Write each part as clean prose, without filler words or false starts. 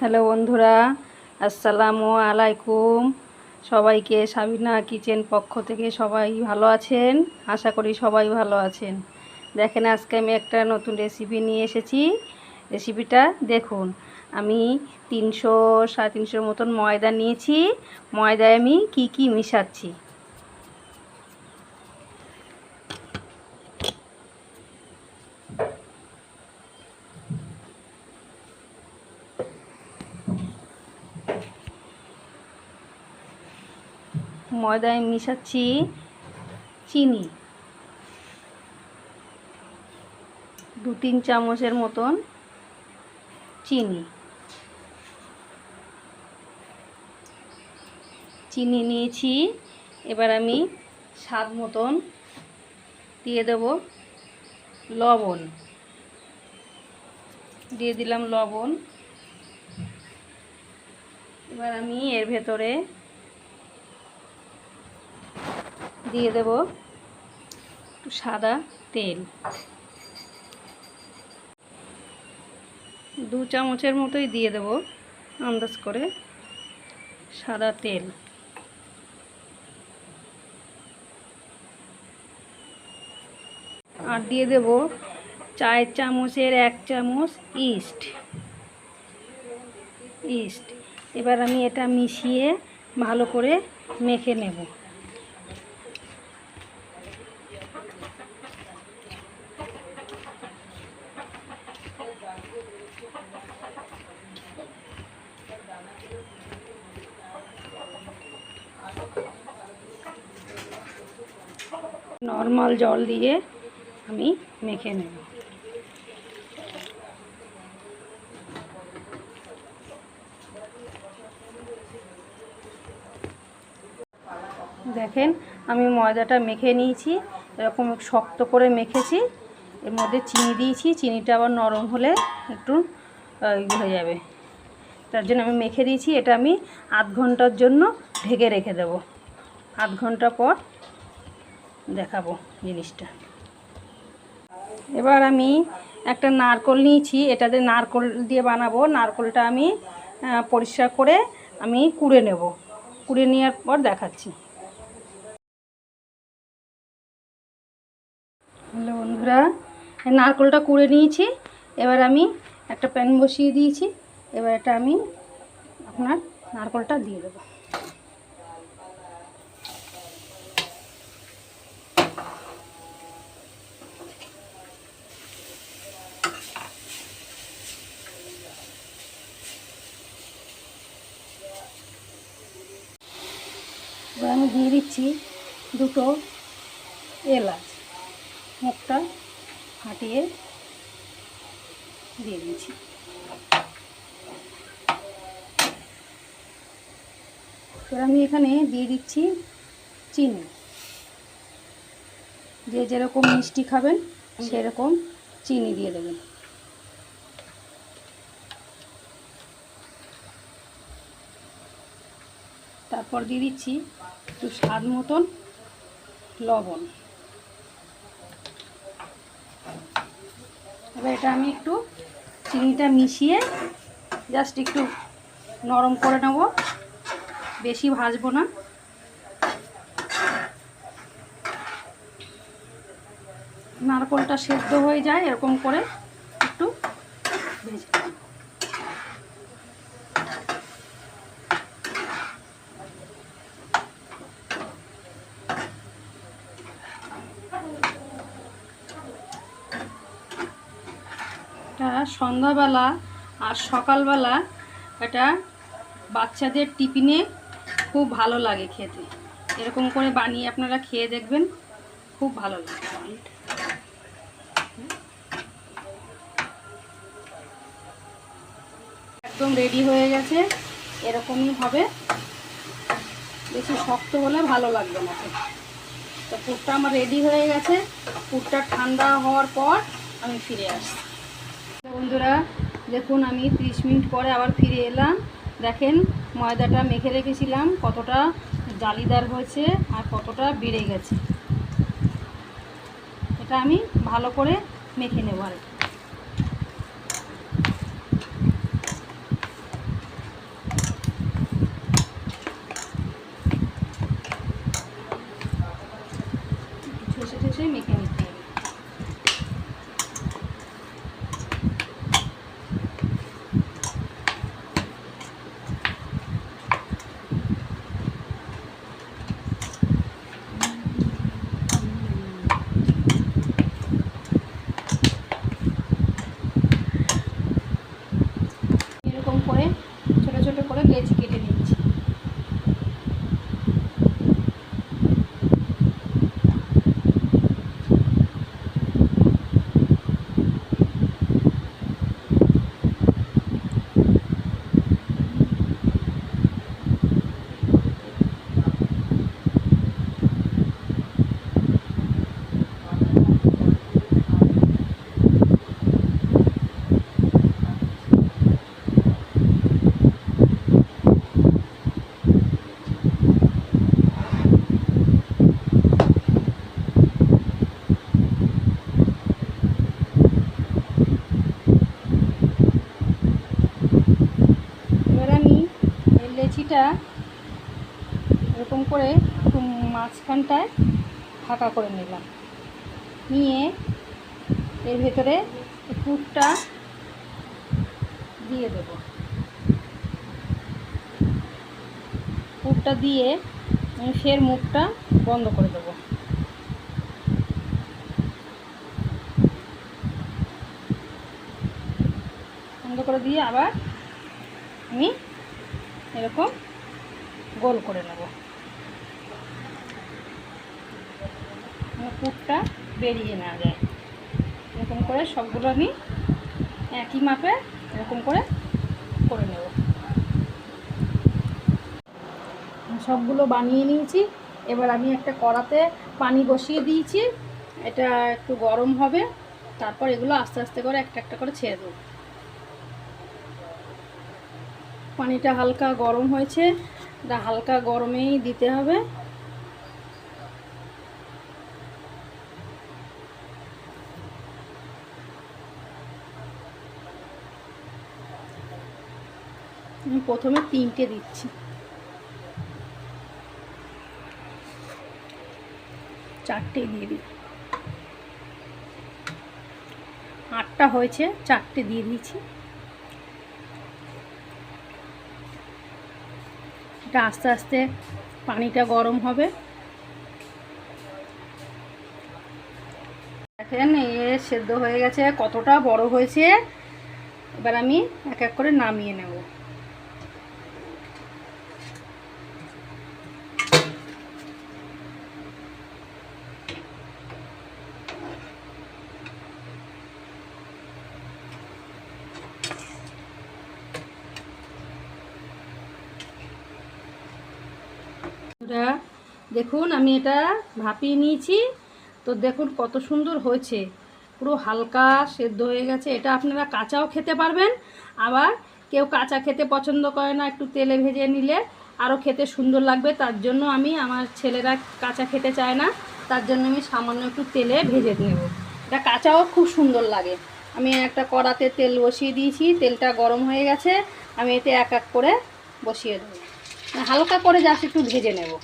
Hello বন্ধুরা, আসসালামু আলাইকুম। সবাইকে সাবিনা কিচেন পক্ষ থেকে সবাই ভালো আছেন, আশা করি সবাই ভালো আছেন। দেখেন, আজকে আমি একটা নতুন রেসিপি নিয়ে এসেছি। রেসিপিটা দেখুন। আমি 300-350 মতন ময়দা নিয়েছি। ময়দায় আমি কি মিশাচ্ছি। ময়দায় মিশাচ্ছি চিনি 2-3 চামচের মতন চিনি নিয়েছি। এবার আমি স্বাদ মতন দিয়ে দেব লবণ। দিয়ে দিলাম লবণ। এবার আমি এর ভেতরে দিয়ে দেব একটু সাদা তেল, 2 চামচের মতোই দিয়ে দেব আন্দাজ করে সাদা তেল। আর দিয়ে দেব 4 চামচের 1 চামচ ইস্ট। এবার আমি এটা মিশিয়ে ভালো করে মেখে নেব। নর্মাল জল দিয়ে আমি মেখে নেব। দেখেন, আমি ময়দাটা মেখে নিয়েছি। এরকম শক্ত করে মেখেছি। এর মধ্যে চিনি দিয়েছি। চিনিটা আবার নরম হলে একটু হয়ে যাবে, তার জন্য আমি মেখে দিয়েছি। এটা আমি আধ ঘন্টার জন্য ঢেকে রেখে দেব। আধ ঘন্টা পর দেখাবো জিনিসটা। এবার আমি একটা নারকেল নিয়েছি। এটাতে নারকেল দিয়ে বানাবো। নারকেলটা আমি পরিষ্কার করে আমি কুড়ে নেব। কুড়ে নেওয়ার পর দেখাচ্ছি। হ্যালো বন্ধুরা, নারকেলটা কুড়ে নিয়েছি। এবার আমি একটা প্যান বসিয়ে দিয়েছি। এবার এটা আমি আপনার নারকেলটা দিয়ে দেবো। এবার আমি দিয়ে দিচ্ছি 2টো এলাচ, মুখটা ফাটিয়ে দিয়ে দিচ্ছি। এবার আমি এখানে দিয়ে দিচ্ছি চিনি। যে যেরকম মিষ্টি খাবেন সেরকম চিনি দিয়ে দেবেন। তারপর দিয়ে দিচ্ছি একটু স্বাদ মতন লবণ। এবার এটা আমি একটু চিনিটা মিশিয়ে জাস্ট একটু নরম করে নেব, বেশি ভাজবো না। নারকেলটা সেদ্ধ হয়ে যায় এরকম করে একটু ভেজে। এটা সন্ধ্যাবেলা আর সকালবেলা এটা বাচ্চাদের টিফিনে খুব ভালো লাগে খেতে। এরকম করে বানিয়ে আপনারা খেয়ে দেখবেন, খুব ভালো লাগে। একদম রেডি হয়ে গেছে। এরকমই হবে, বেশি শক্ত হলে ভালো লাগবে না। তো পুরটা আমার রেডি হয়ে গেছে। পুরটা ঠান্ডা হওয়ার পর আমি ফিরে আসছি। বন্ধুরা দেখুন, আমি 30 মিনিট পরে আবার ফিরে এলাম। দেখেন ময়দাটা মেখে রেখেছিলাম কতটা জালিদার হয়েছে আর কতটা বেড়ে গেছে। এটা আমি ভালো করে মেখে নেব। আর ঠেসে মেখে নিতে হবে। এরকম করে ছোট ছোট করে লেচি কেটে নিচ্ছি। এবার আমি এই লেচিটা এরকম করে একটু মাঝখানটায় ফাঁকা করে নিলাম, নিয়ে এর ভেতরে পুরটা দিয়ে দেব। পুরটা দিয়ে আমি ফের মুখটা বন্ধ করে দেবো। বন্ধ করে দিয়ে আবার আমি এরকম গোল করে নেব, পুরটা বেরিয়ে না যায়। এরকম করে সবগুলো আমি একই মাপে এরকম করে করে নেব। সবগুলো বানিয়ে নিয়েছি। এবার আমি একটা কড়াতে পানি বসিয়ে দিয়েছি, এটা একটু গরম হবে, তারপর এগুলো আস্তে আস্তে করে একটা একটা করে ছেড়ে দেবো। পানিটা হালকা গরম হয়েছে, এটা হালকা গরমেই দিতে হবে। আমি প্রথমে 3টে দিচ্ছি, 4টে দিয়ে দিই। 8টা হয়েছে, 4টে দিয়ে দিয়েছি। এটা আস্তে আস্তে পানিটা গরম হবে। দেখেন সেদ্ধ হয়ে গেছে, কতটা বড় হয়েছে। এবার আমি এক এক করে নামিয়ে নেব। দেখুন আমি এটা ভাপিয়ে নিয়েছি, তো দেখুন কত সুন্দর হয়েছে, পুরো হালকা সেদ্ধ হয়ে গেছে। এটা আপনারা কাঁচাও খেতে পারবেন, আবার কেউ কাঁচা খেতে পছন্দ করে না, একটু তেলে ভেজে নিলে আরও খেতে সুন্দর লাগবে। তার জন্য আমার ছেলেরা কাঁচা খেতে চায় না, তার জন্য আমি সামান্য একটু তেলে ভেজে নেব। এটা কাঁচাও খুব সুন্দর লাগে। আমি একটা কড়াতে তেল বসিয়ে দিয়েছি, তেলটা গরম হয়ে গেছে। আমি এতে এক এক করে বসিয়ে দেবো, হালকা করে জাস্ট একটু ভেজে নেব।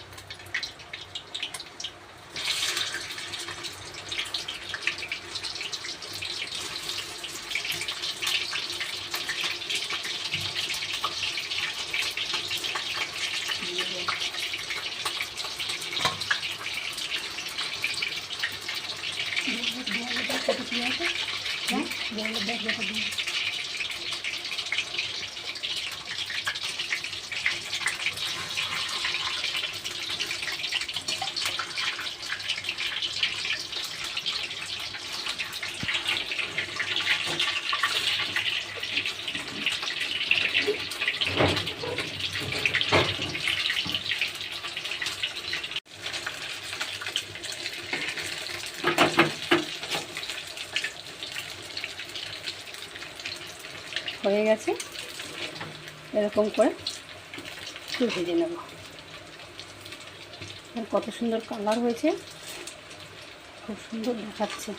হয়ে গেছে, এরকম করে একটু ভেজে নেব। কত সুন্দর কালার হয়েছে, খুব সুন্দর দেখাচ্ছে।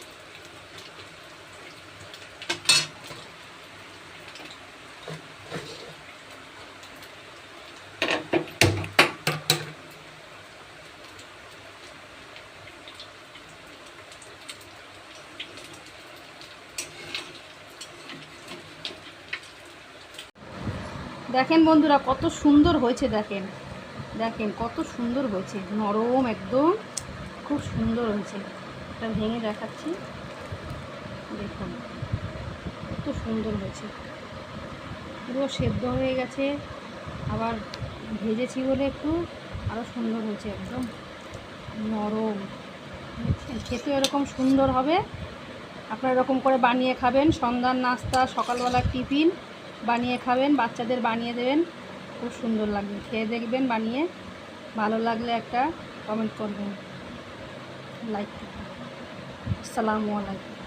দেখেন বন্ধুরা কত সুন্দর হয়েছে, দেখেন দেখেন কত সুন্দর হয়েছে, নরম একদম, খুব সুন্দর হয়েছে। এটা ভেঙে দেখাচ্ছি, দেখুন কত সুন্দর হয়েছে, পুরো সেদ্ধ হয়ে গেছে, আবার ভেজেছি বলে একটু আরও সুন্দর হয়েছে, একদম নরম। খেতে এরকম সুন্দর হবে। আপনারা এরকম করে বানিয়ে খাবেন, সন্ধ্যার নাস্তা, সকালবেলার টিফিন বানিয়ে খাবেন, বাচ্চাদের বানিয়ে দেবেন, খুব সুন্দর লাগবে। খেয়ে দেখবেন বানিয়ে, ভালো লাগলে একটা কমেন্ট করবেন, লাইক করবেন। আসসালামু আলাইকুম।